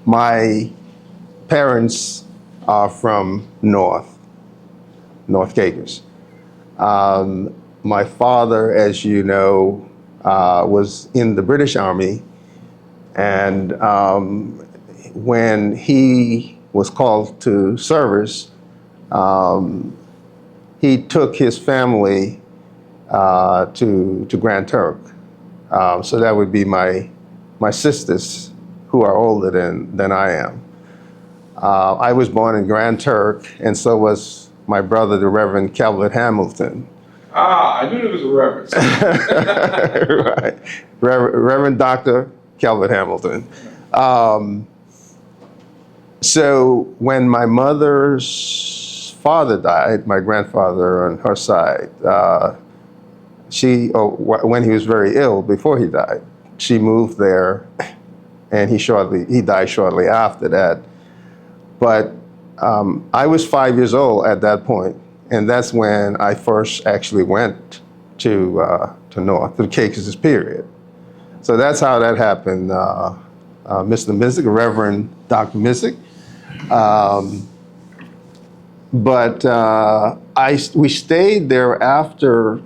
My parents are from North Caicos. My father, as you know, was in the British Army, and when he was called to service, he took his family to Grand Turk. So that would be my sisters, who are older than I am. I was born in Grand Turk, and so was my brother, the Reverend Calvert Hamilton. Ah, I knew there was a reverend. Right. Reverend Dr. Calvert Hamilton. So when my mother's father died, my grandfather on her side, when he was very ill before he died, she moved there, and he died shortly after that. But I was 5 years old at that point, and that's when I first actually went to North, to Caicos period. So that's how that happened, Mr. Missick, Reverend Dr. Missick. But we stayed there after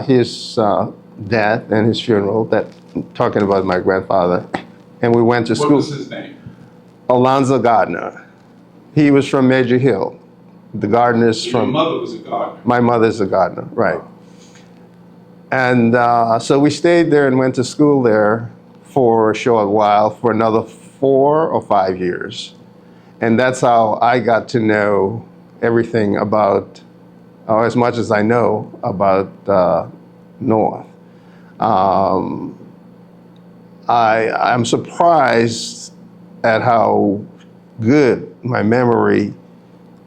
his death and his funeral, talking about my grandfather, and we went to school. What was his name? Alonzo Gardner. He was from Major Hill. The Gardners So from... Your mother was a gardener. My mother's a gardener, right. And so we stayed there and went to school there for a short while, for another 4 or 5 years. And that's how I got to know everything about, or as much as I know about North. I'm surprised at how good my memory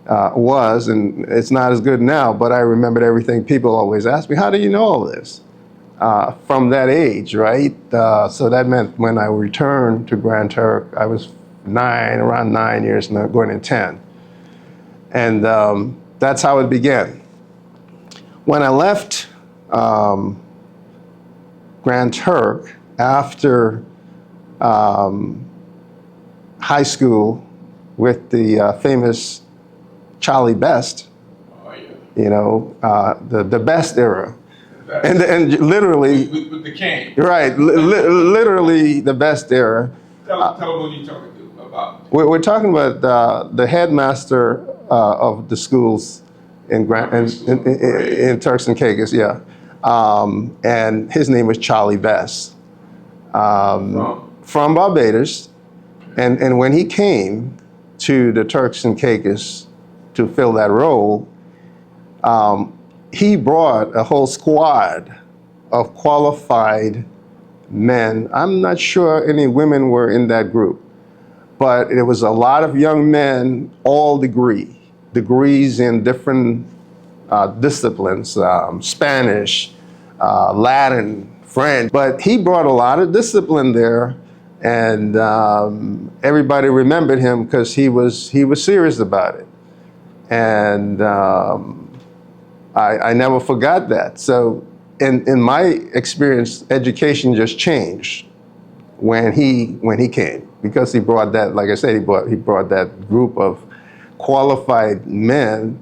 was, and it's not as good now, but I remembered everything. People always ask me, how do you know all this? From that age, right? So that meant when I returned to Grand Turk, I was around 9 years, going in 10. And that's how it began. When I left Grand Turk after high school with the famous Charlie Best, Oh, yeah. you know, the best era. That- And literally, with the cane. right, literally the best era. Tell them what you're talking about. We're talking about the headmaster of the schools in Turks and Caicos, yeah. And his name was Charlie Best. From Barbados. And when he came to the Turks and Caicos to fill that role, he brought a whole squad of qualified men. I'm not sure any women were in that group, but it was a lot of young men, all degrees in different disciplines, Spanish, Latin, French. But he brought a lot of discipline there, and everybody remembered him because he was serious about it. And I never forgot that. So in my experience, education just changed when he came, because he brought that, like I said, he brought that group of qualified men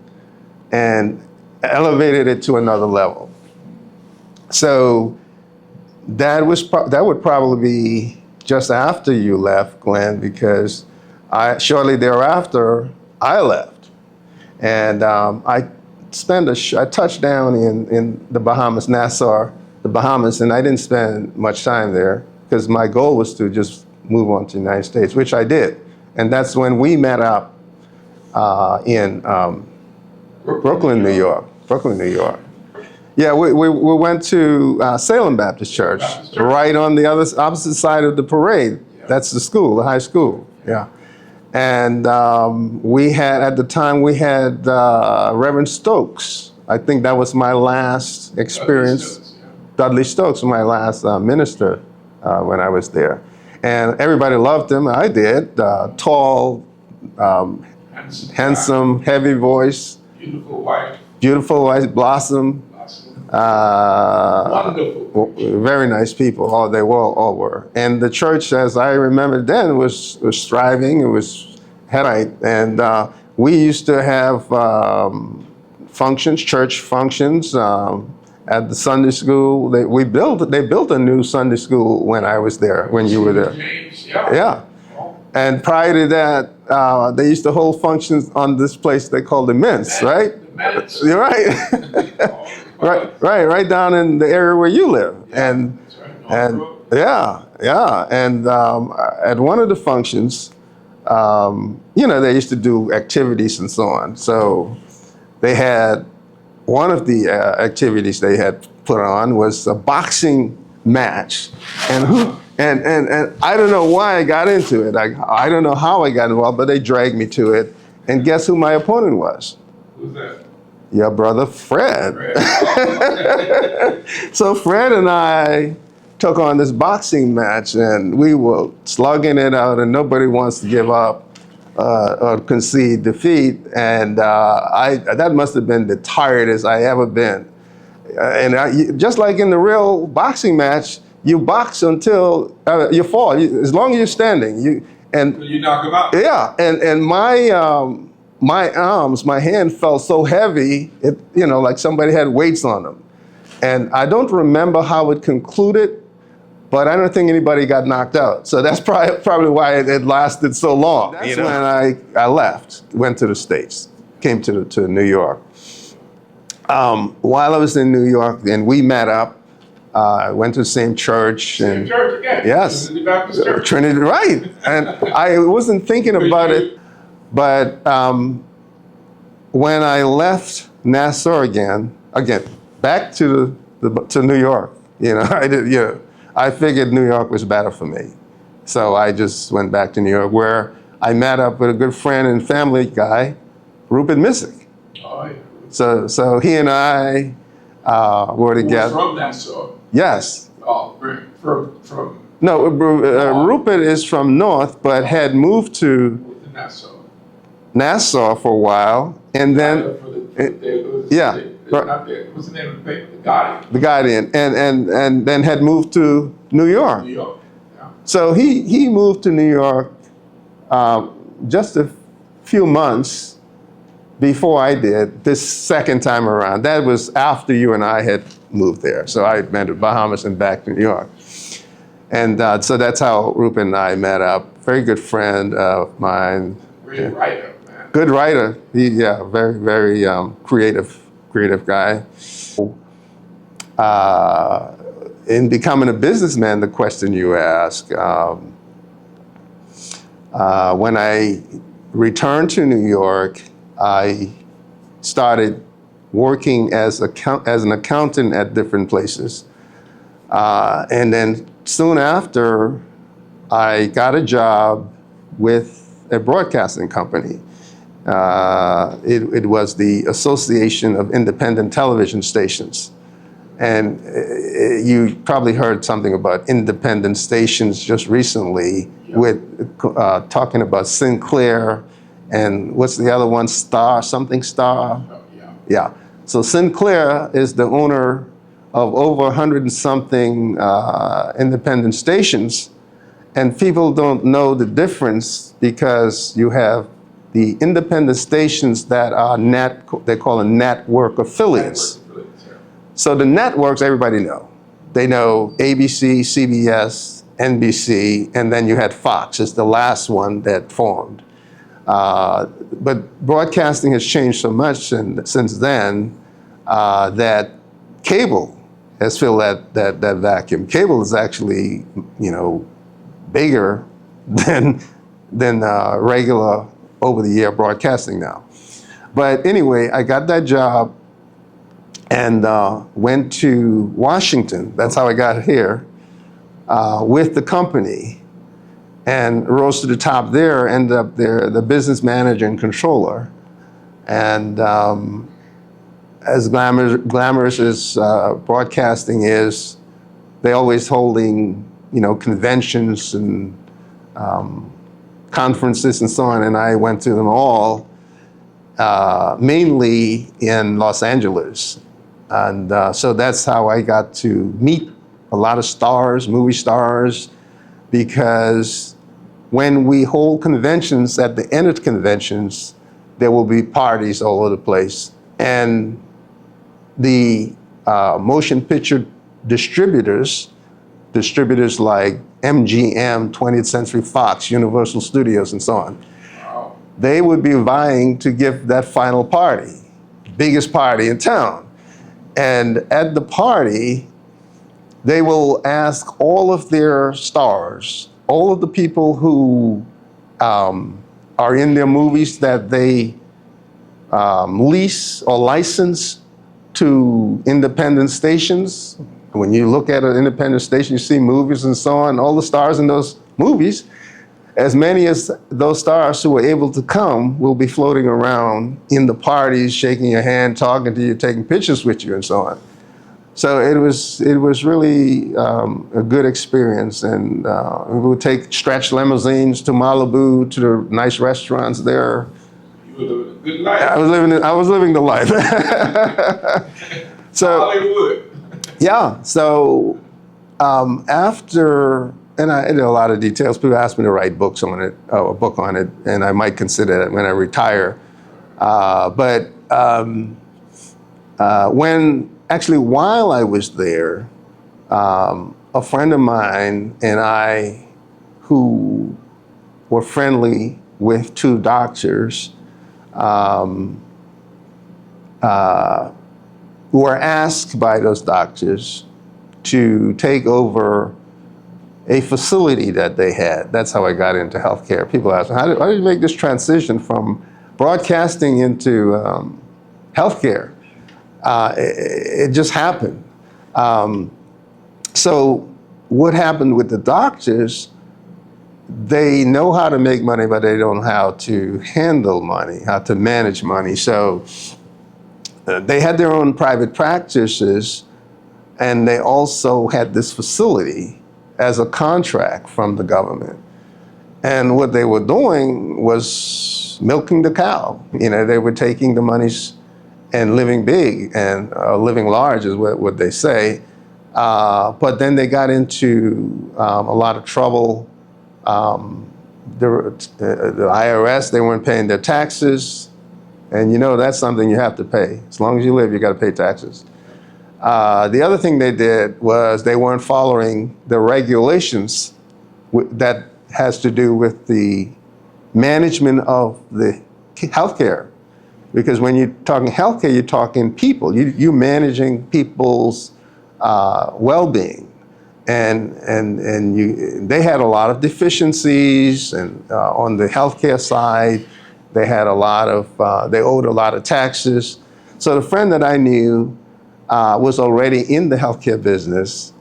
and elevated it to another level. So that would probably be just after you left, Glenn, because shortly thereafter I left, and I touched down in the Bahamas, Nassau, the Bahamas, and I didn't spend much time there because my goal was to just move on to the United States, which I did. And that's when we met up in Brooklyn, New York. Yeah, we went to Salem Baptist Church, right on the opposite side of the parade. Yeah. That's the school, the high school, yeah. And at the time, we had Reverend Stokes. I think that was my last experience. Dudley Stokes was my last minister when I was there. And everybody loved him, I did. Tall, handsome, heavy voice. Beautiful wife. Beautiful wife, Blossom. Wonderful. Very nice people. Oh, they all were. And the church, as I remember then, was thriving. It was Headite, and we used to have functions, church functions. At the Sunday school, they built a new Sunday school when I was there, when you were there. James, yeah. Yeah. And prior to that, they used to hold functions on this place they called the Mints, right? The Mets. You're right. right down in the area where you live. And That's right. North Road. yeah. And at one of the functions, they used to do activities and so on. So they had one of the activities they had put on was a boxing match, and I don't know why I got into it. I don't know how I got involved, but they dragged me to it. And guess who my opponent was? Who's that? Your brother Fred. So Fred and I took on this boxing match, and we were slugging it out, and nobody wants to give up or concede defeat. And that must have been the tiredest I ever been. Just like in the real boxing match, you box until you fall. As long as you're standing, you knock him out. Yeah, and my arms, my hand felt so heavy, like somebody had weights on them. And I don't remember how it concluded, but I don't think anybody got knocked out. So that's probably why it lasted so long. That's when I left, went to the States, came to New York. While I was in New York, and we met up. I went to the same church. Same church again. Yes. Trinity Baptist Church. Trinity, right. And I wasn't thinking about it, but when I left Nassau again, back to New York, I figured New York was better for me. So I just went back to New York, where I met up with a good friend and family guy, Rupert Missick. Oh, yeah. So he and I were together. From Nassau. Yes. Oh, from No, Rupert is from North, but had moved to Nassau for a while, and then what's the name of the paper? The Guardian. The Guardian, and then had moved to New York. New York. Yeah. So he moved to New York just a few months before I did this second time around. That was after you and I had moved there. So I had been to Bahamas and back to New York. And so that's how Rupert and I met up. Very good friend of mine. Great writer, man. Good writer. Very, very creative guy. In becoming a businessman, the question you ask, when I returned to New York, I started working as an accountant at different places. And then soon after, I got a job with a broadcasting company. It was the Association of Independent Television Stations. And you probably heard something about independent stations just recently with talking about Sinclair and what's the other one, Star. Yeah. So Sinclair is the owner of over 100 and something independent stations. And people don't know the difference because you have the independent stations that are they call them network affiliates. So the networks, everybody know. They know ABC, CBS, NBC, and then you had Fox is the last one that formed. But broadcasting has changed so much since then that cable has filled that vacuum. Cable is actually, bigger than regular over-the-air broadcasting now. But anyway, I got that job and went to Washington. That's how I got here with the company. And rose to the top there, ended up there, the business manager and controller. And as glamorous as broadcasting is, they always holding, conventions and conferences and so on. And I went to them all, mainly in Los Angeles. And so that's how I got to meet a lot of stars, movie stars, because when we hold conventions, at the end of conventions, there will be parties all over the place. And the motion picture distributors like MGM, 20th Century Fox, Universal Studios, and so on, Wow. they would be vying to give that final party, biggest party in town. And at the party, they will ask all of their stars, all of the people who are in their movies that they lease or license to independent stations. When you look at an independent station, you see movies and so on, all the stars in those movies, as many as those stars who were able to come will be floating around in the parties, shaking your hand, talking to you, taking pictures with you and so on. So it was really a good experience, and we would take stretch limousines to Malibu, to the nice restaurants there. You were living a good life. I was living the life. So Hollywood. yeah, so after, and I know a lot of details. People ask me to write books on it, a book on it, and I might consider that when I retire. But while I was there, a friend of mine and I, who were friendly with two doctors, were asked by those doctors to take over a facility that they had. That's how I got into healthcare. People ask, how did you make this transition from broadcasting into healthcare? It just happened. So what happened with the doctors, they know how to make money, but they don't know how to handle money, how to manage money. So they had their own private practices, and they also had this facility as a contract from the government. And what they were doing was milking the cow. You know, they were taking the monies and living big and living large is what they say. But then they got into a lot of trouble. The IRS, they weren't paying their taxes. And you know, that's something you have to pay. As long as you live, you got to pay taxes. The other thing they did was they weren't following the regulations that has to do with the management of the healthcare. Because when you're talking healthcare, you're talking people. You're managing people's well-being. And they had a lot of deficiencies, and on the healthcare side, they had a lot of, they owed a lot of taxes. So the friend that I knew was already in the healthcare business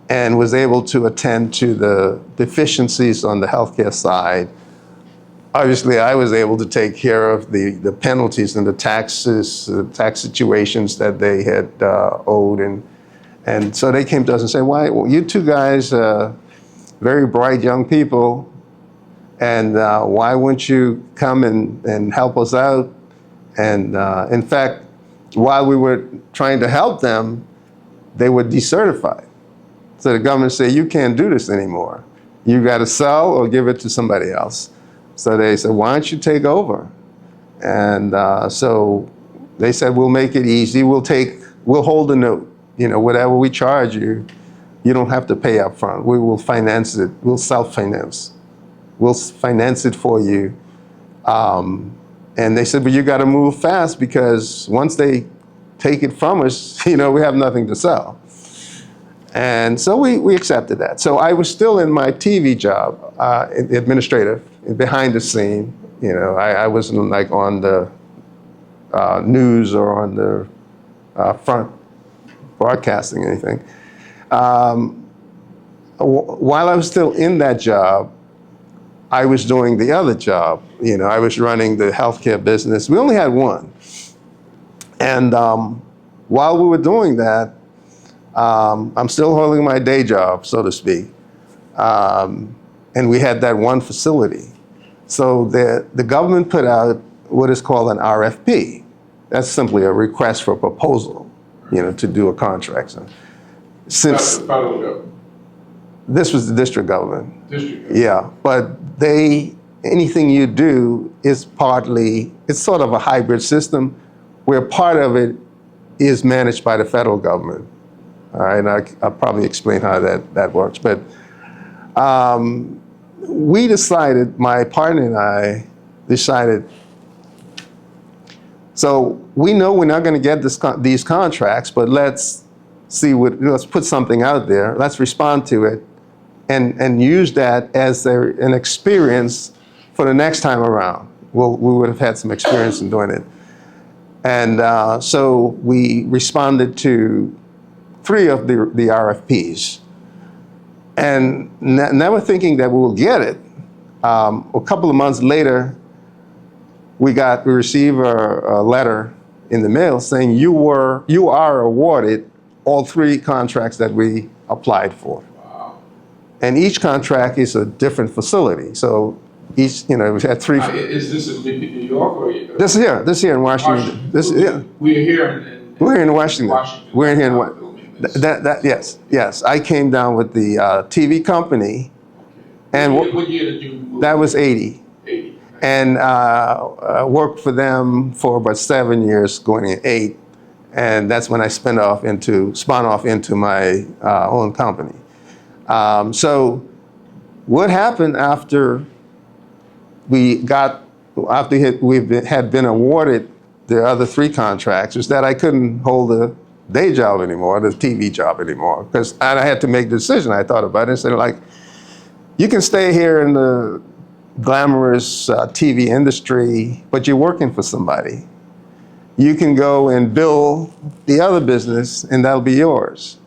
and was able to attend to the deficiencies on the healthcare side. Obviously, I was able to take care of the penalties and the taxes, the tax situations that they had owed. And so they came to us and said, well, you two guys, very bright young people, and why wouldn't you come and help us out? And in fact, while we were trying to help them, they were decertified. So the government said, you can't do this anymore. You got to sell or give it to somebody else. So they said, why don't you take over? And so they said, we'll make it easy. We'll hold the note. You know, whatever we charge you, you don't have to pay up front. We will finance it. We'll self-finance. We'll finance it for you. And they said, but you got to move fast, because once they take it from us, you know, we have nothing to sell. And so we accepted that. So I was still in my TV job, administrative, behind the scene. You know, I wasn't like on the news or on the front broadcasting anything. While I was still in that job, I was doing the other job. You know, I was running the healthcare business. We only had one. And while we were doing that, I'm still holding my day job, so to speak. And we had that one facility. So the government put out what is called an RFP. That's simply a request for proposal. to do a contract. So, That's since the federal government. this was the district government, District government. yeah, but anything you do is it's sort of a hybrid system where part of it is managed by the federal government. All right, and I'll probably explain how that works. But we decided, my partner and I decided, so we know we're not going to get these contracts, but let's put something out there. Let's respond to it and use that as an experience for the next time around. We would have had some experience in doing it. And so we responded to 3 of the RFPs. And never thinking that we will get it, a couple of months later, we received a letter in the mail saying you are awarded all 3 contracts that we applied for. Wow. And each contract is a different facility. So each, we had 3. Is this in New York or? This here in Washington. We're here We're in Washington. We're here in Washington. Yes. I came down with the TV company, and what year did you move? that was 80. 80. And worked for them for about 7 years, going in 8, and that's when I spun off into my own company. So what happened after we had been awarded the other 3 contracts is that I couldn't hold the day job anymore, the TV job anymore, because I had to make the decision. I thought about it and said, like, you can stay here in the glamorous TV industry, but you're working for somebody. You can go and build the other business, and that'll be yours,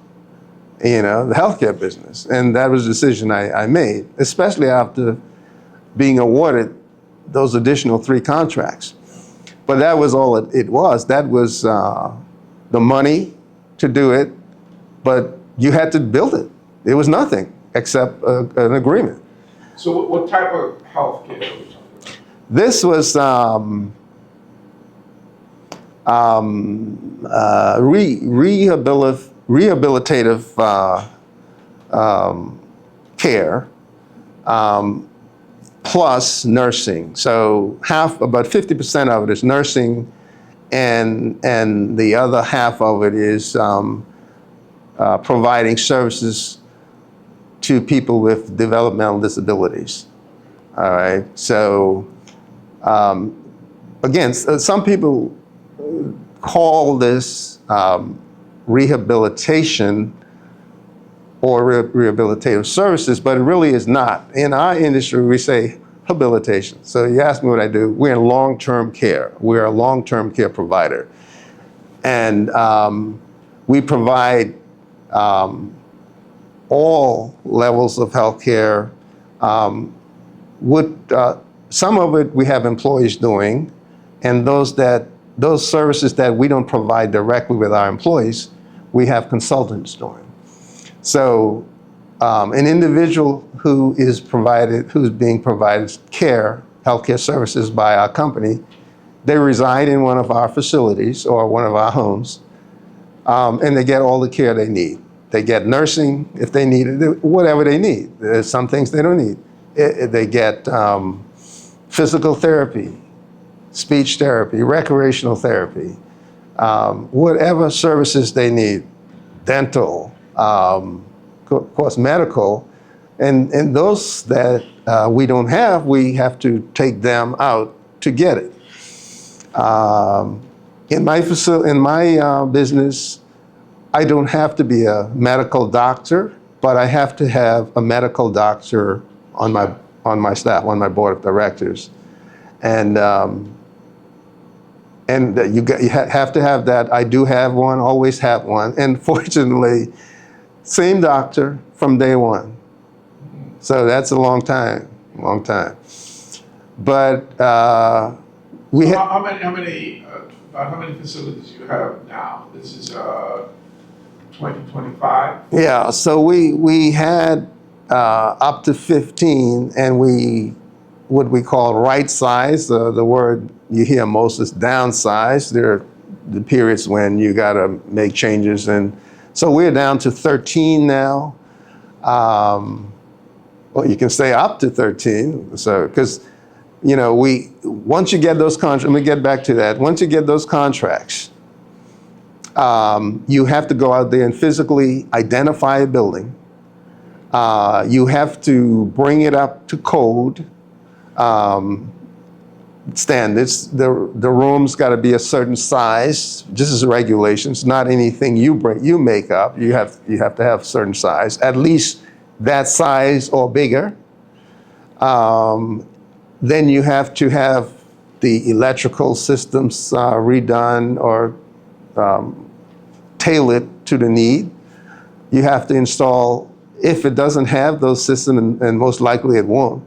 the healthcare business. And that was a decision I made, especially after being awarded those additional 3 contracts. But that was all it was. That was the money to do it, but you had to build it. It was nothing except an agreement. So what type of health care are we talking about? This was rehabilitative care plus nursing. So about 50% of it is nursing, and the other half of it is providing services to people with developmental disabilities. All right. So again, some people call this rehabilitation or rehabilitative services, but it really is not. In our industry, we say habilitation. So you ask me what I do. We're in long-term care. We're a long-term care provider. And we provide all levels of healthcare. Some of it we have employees doing, and those services that we don't provide directly with our employees, we have consultants doing. So an individual who's being provided healthcare services by our company, they reside in one of our facilities or one of our homes, and they get all the care they need. They get nursing if they need it, whatever they need. There's some things they don't need. They get physical therapy, speech therapy, recreational therapy, whatever services they need, dental, of course, medical, and those that we don't have, we have to take them out to get it. In my business, I don't have to be a medical doctor, but I have to have a medical doctor on my staff, on my board of directors, and you have to have that. I do have one, always have one, and fortunately, same doctor from day one. So that's a long time. But how many facilities you have now? This is 2025. Yeah. So we had up to 15, and what we call right size. The word you hear most is downsize. They're the periods when you got to make changes. And so we're down to 13 now. Well, you can say up to 13. So, because, once you get those contracts, let me get back to that. Once you get those contracts, you have to go out there and physically identify a building. You have to bring it up to code standards. The room's got to be a certain size. This is regulations, not anything you make up. You have to have certain size, at least that size or bigger. Then you have to have the electrical systems redone or tailored to the need. You have to install, if it doesn't have those systems, and most likely it won't,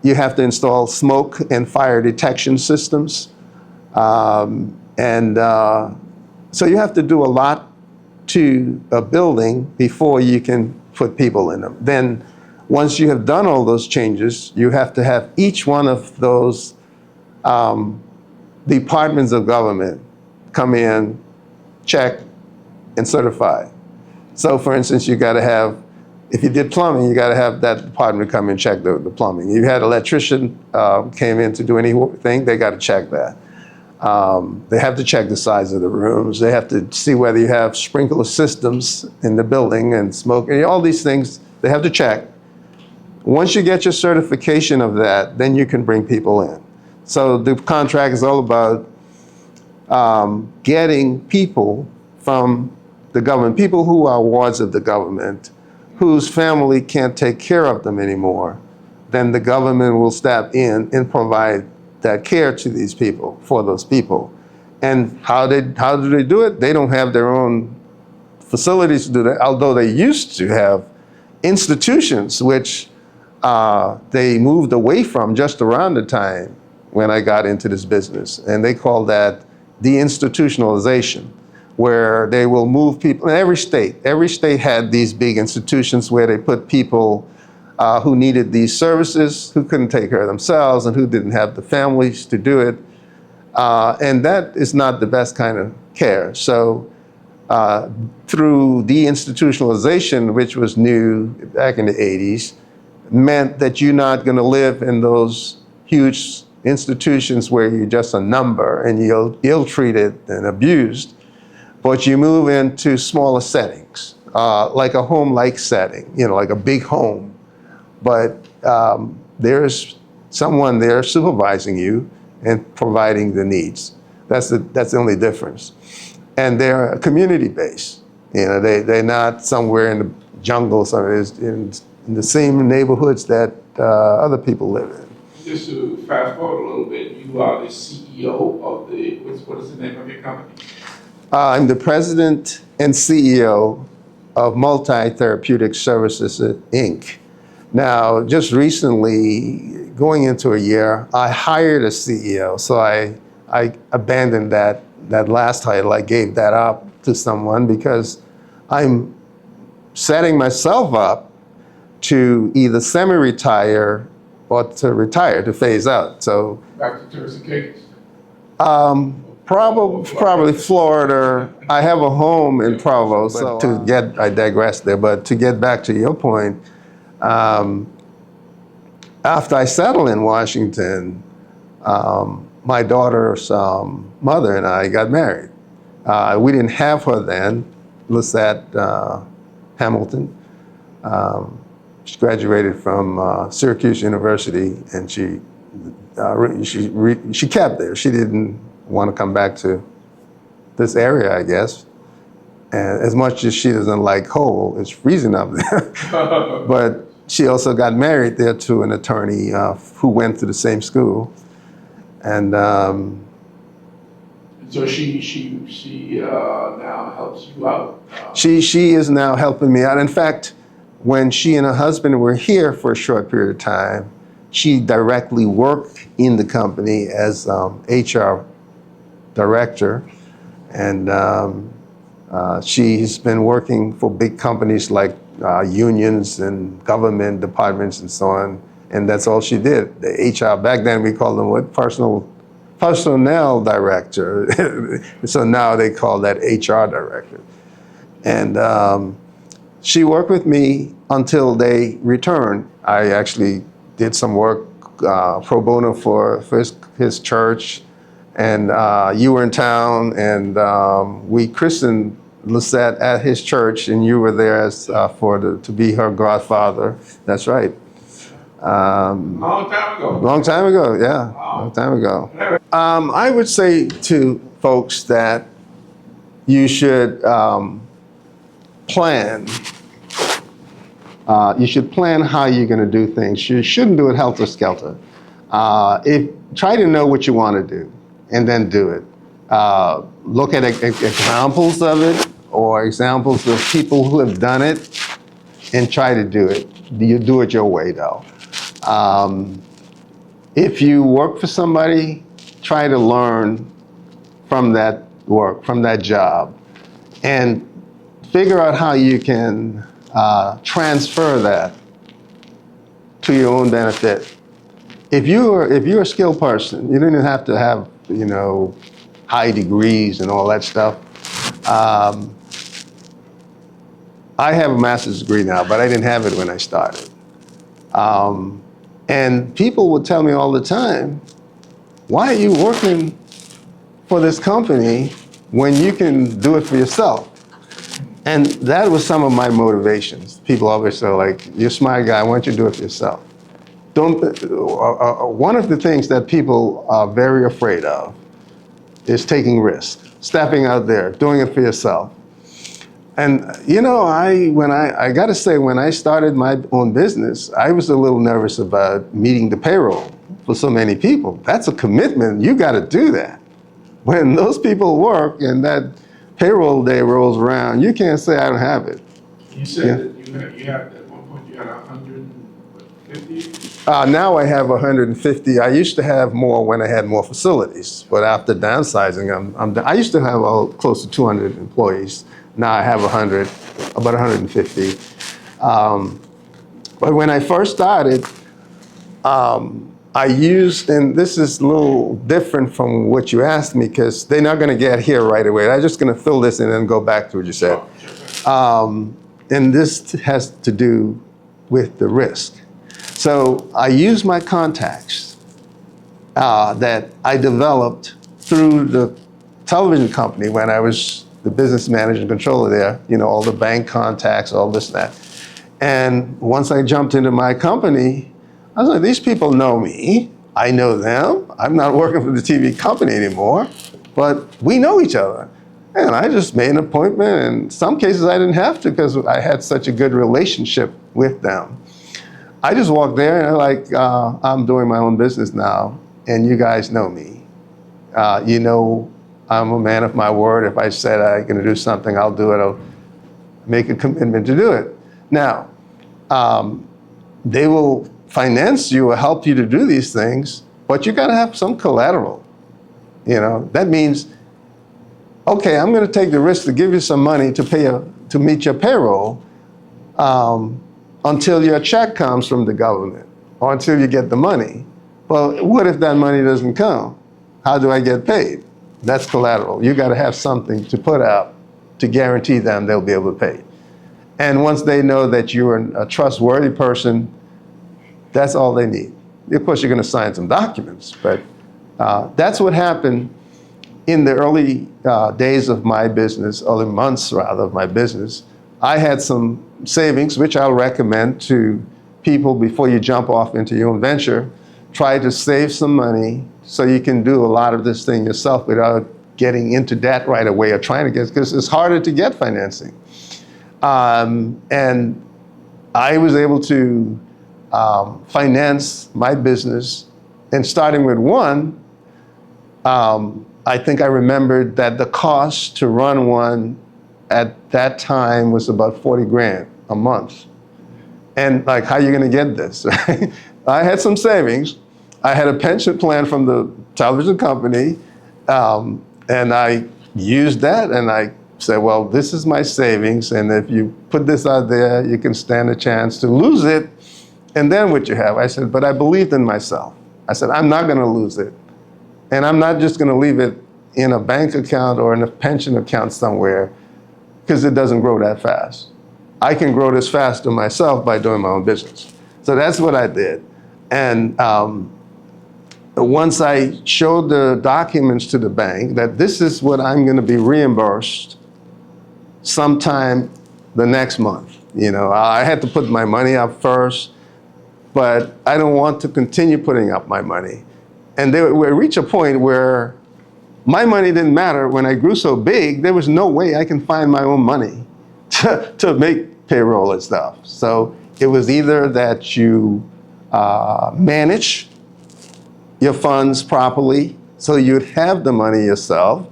you have to install smoke and fire detection systems. So you have to do a lot to a building before you can put people in them. Then once you have done all those changes, you have to have each one of those departments of government come in, check, and certify. So for instance, you got to have, if you did plumbing, you got to have that department come and check the plumbing. You had an electrician came in to do anything, they got to check that. They have to check the size of the rooms. They have to see whether you have sprinkler systems in the building and smoke, and all these things they have to check. Once you get your certification of that, then you can bring people in. So the contract is all about getting people from the government, people who are wards of the government, whose family can't take care of them anymore. Then the government will step in and provide that care to these people, for those people. And how do they do it? They don't have their own facilities to do that, although they used to have institutions which they moved away from just around the time when I got into this business. And they call that deinstitutionalization, where they will move people. In every state had these big institutions where they put people who needed these services, who couldn't take care of themselves and who didn't have the families to do it. And that is not the best kind of care. So through deinstitutionalization, which was new back in the 80s, meant that you're not going to live in those huge institutions where you're just a number and you're ill-treated and abused, but you move into smaller settings, like a home-like setting, like a big home. But there's someone there supervising you and providing the needs. That's the only difference. And they're community-based. They're not somewhere in the jungle, somewhere in the same neighborhoods that other people live in. Just to fast forward a little bit, you are the CEO of what is the name of your company? I'm the president and CEO of Multi-Therapeutic Services, Inc. Now, just recently, going into a year, I hired a CEO, so I abandoned that last title. I gave that up to someone because I'm setting myself up to either semi-retire or to retire, to phase out. So Back to Turks and Caicos? Probably Florida. I have a home in Provo, so I digress there, but to get back to your point, after I settled in Washington, my daughter's mother and I got married. We didn't have her then, Lisette Hamilton. She graduated from Syracuse University, and she kept there. She didn't want to come back to this area, I guess. And as much as she doesn't like cold, it's freezing up there. But she also got married there to an attorney who went to the same school. And so she now helps you out. She is now helping me out. In fact, when she and her husband were here for a short period of time, she directly worked in the company as HR director. And she's been working for big companies like unions and government departments and so on. And that's all she did. The HR, back then we called them what? Personal personnel director. So now they call that HR director. And she worked with me until they returned. I actually did some work pro bono for his church, and you were in town, and we christened Lisette at his church, and you were there as to be her godfather. That's right. Long time ago. Long time ago, yeah. Wow. Long time ago. I would say to folks that you should plan. You should plan how you're going to do things. You shouldn't do it helter-skelter. Try to know what you want to do, and then do it. Look at examples of it, or examples of people who have done it, and try to do it. You do it your way, though. If you work for somebody, try to learn from that work, from that job, and figure out how you can transfer that to your own benefit. If you're a skilled person, you don't even have to have, high degrees and all that stuff. I have a master's degree now, but I didn't have it when I started. And people would tell me all the time, why are you working for this company when you can do it for yourself? And that was some of my motivations. People always say, like, you're a smart guy, why don't you do it for yourself? One of the things that people are very afraid of is taking risks, stepping out there, doing it for yourself. And I got to say, when I started my own business, I was a little nervous about meeting the payroll for so many people. That's a commitment. You got to do that. When those people work and that payroll day rolls around, you can't say I don't have it. You said that you had at one point you had 150. Now I have 150. I used to have more when I had more facilities, but after downsizing, I used to have close to 200 employees. Now I have about 150. But when I first started, I used, and this is a little different from what you asked me, because they're not going to get here right away. I'm just going to fill this in and go back to what you said. And this has to do with the risk. So I use my contacts that I developed through the television company when I was the business manager and controller there, all the bank contacts, all this, that. And once I jumped into my company, I was like, these people know me. I know them. I'm not working for the TV company anymore, but we know each other. And I just made an appointment. And in some cases I didn't have to, because I had such a good relationship with them. I just walked there and I'm like, I'm doing my own business now, and you guys know me. I'm a man of my word. If I said I'm going to do something, I'll do it. I'll make a commitment to do it. Now, they will finance you or help you to do these things, but you got to have some collateral. That means, okay, I'm going to take the risk to give you some money to meet your payroll until your check comes from the government, or until you get the money. Well, what if that money doesn't come? How do I get paid? That's collateral. You got to have something to put out to guarantee them they'll be able to pay. And once they know that you're a trustworthy person, that's all they need. Of course, you're going to sign some documents, but that's what happened in the early days of my business, early months rather of my business. I had some savings, which I'll recommend to people before you jump off into your own venture. Try to save some money so you can do a lot of this thing yourself without getting into debt right away, or trying to get, because it's harder to get financing. And I was able to finance my business, and starting with one, I think I remembered that the cost to run one at that time was about 40 grand a month. And like, how are you going to get this? Right? I had some savings. I had a pension plan from the television company, and I used that, and I said, well, this is my savings, and if you put this out there, you can stand a chance to lose it, and then what you have. I said, but I believed in myself. I said, I'm not going to lose it. And I'm not just going to leave it in a bank account or in a pension account somewhere because it doesn't grow that fast. I can grow this faster myself by doing my own business. So that's what I did. And once I showed the documents to the bank that this is what I'm going to be reimbursed sometime the next month. You know, I had to put my money up first, but I don't want to continue putting up my money. And we reached a point where my money didn't matter. When I grew so big, there was no way I can find my own money to make payroll and stuff. So it was either that you manage your funds properly so you'd have the money yourself,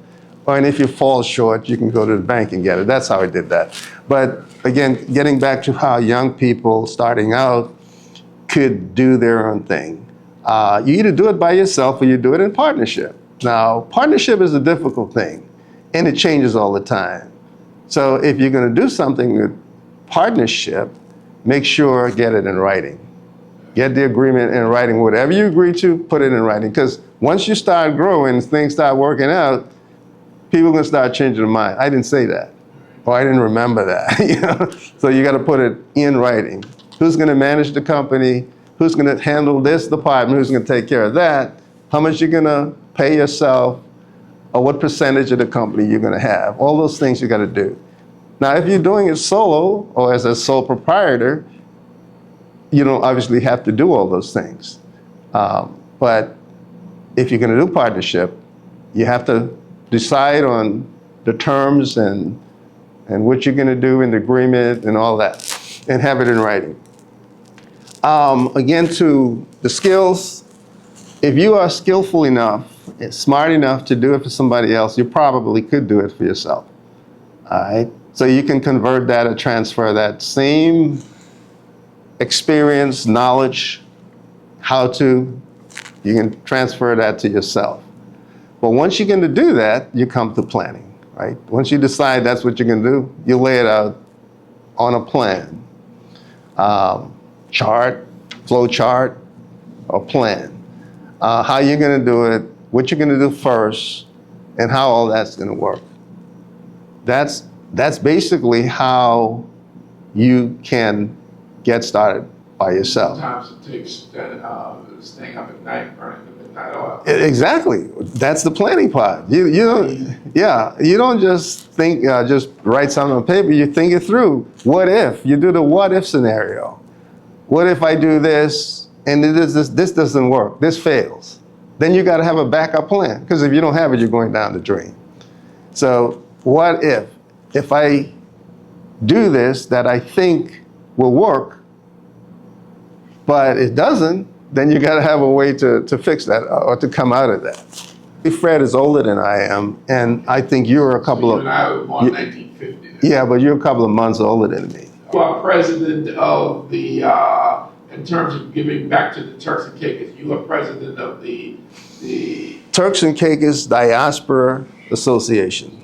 and if you fall short, you can go to the bank and get it. That's how I did that. But again, getting back to how young people starting out could do their own thing. You either do it by yourself or you do it in partnership. Now, partnership is a difficult thing, and it changes all the time. So if you're going to do something with partnership, make sure get it in writing. Get the agreement in writing. Whatever you agree to, put it in writing. Because once you start growing, things start working out, people are going to start changing their mind. I didn't say that, or I didn't remember that. You know? So you got to put it in writing. Who's going to manage the company? Who's going to handle this department? Who's going to take care of that? How much you're going to pay yourself? Or what percentage of the company you're going to have? All those things you got to do. Now, if you're doing it solo or as a sole proprietor, you don't obviously have to do all those things. But if you're going to do partnership, you have to decide on the terms and what you're going to do in the agreement and all that, and have it in writing. Again, to the skills, if you are skillful enough, smart enough to do it for somebody else, you probably could do it for yourself. All right? So you can convert that or transfer that same experience, knowledge, you can transfer that to yourself. But once you're going to do that, you come to planning, right? Once you decide that's what you're going to do, you lay it out on a plan, chart, flow chart, or plan. How you're going to do it, what you're going to do first, and how all that's going to work. That's basically how you can get started by yourself. Sometimes it takes staying up at night, burning the midnight oil. Exactly. That's the planning part. You don't just think, just write something on paper. You think it through. What if? You do the what if scenario. What if I do this and this doesn't work? This fails. Then you got to have a backup plan, because if you don't have it, you're going down the drain. So what if I do this that I think will work, but it doesn't, then you got to have a way to fix that or to come out of that. Fred is older than I am, and I think you're a couple so you of... and I were born in 1950. Then. Yeah, but you're a couple of months older than me. You are president of the, in terms of giving back to the Turks and Caicos, you are president of the Turks and Caicos Diaspora Association.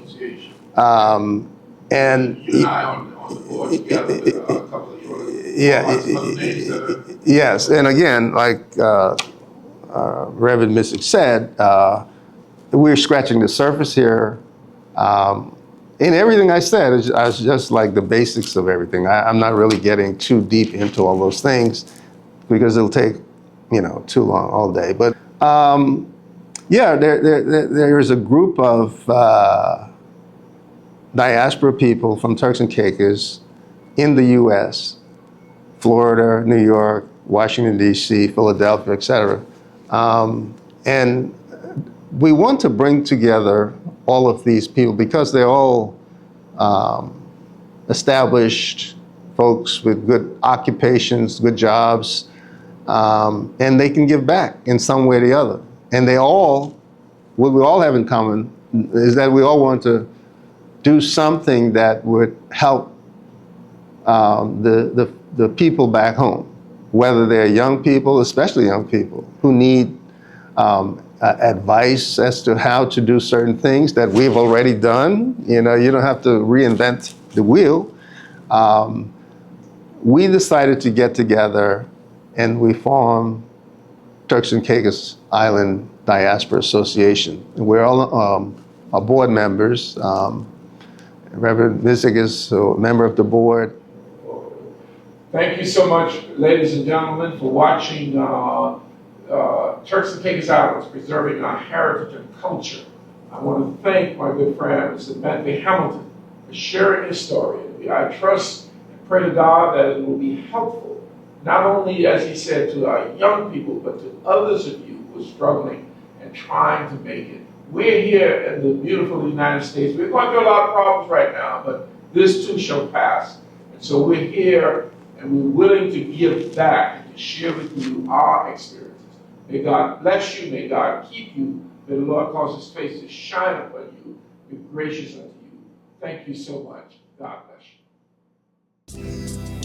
And you and I on the board together with a couple of your names that are, yes, and again, like Reverend Missick said, we're scratching the surface here. And everything I said is just like the basics of everything. I'm not really getting too deep into all those things because it'll take, too long all day. But yeah, there is a group of diaspora people from Turks and Caicos in the U.S., Florida, New York, Washington, D.C., Philadelphia, et cetera. And we want to bring together all of these people because they're all established folks with good occupations, good jobs, and they can give back in some way or the other. And what we all have in common is that we all want to do something that would help the people back home, whether they're young people, especially young people, who need advice as to how to do certain things that we've already done. You don't have to reinvent the wheel. We decided to get together and we formed Turks and Caicos Island Diaspora Association. And we're all are board members. Reverend Mizik is a member of the board. Thank you so much, ladies and gentlemen, for watching Turks and Caicos Islands, preserving our heritage and culture. I want to thank my good friend, Mr. Bentley Hamilton, for sharing his story. I trust and pray to God that it will be helpful, not only, as he said, to our young people, but to others of you who are struggling and trying to make it. We're here in the beautiful United States. We're going through a lot of problems right now, but this too shall pass. And so we're here and we're willing to give back and to share with you our experiences. May God bless you. May God keep you. May the Lord cause his face to shine upon you, be gracious unto you. Thank you so much. God bless you.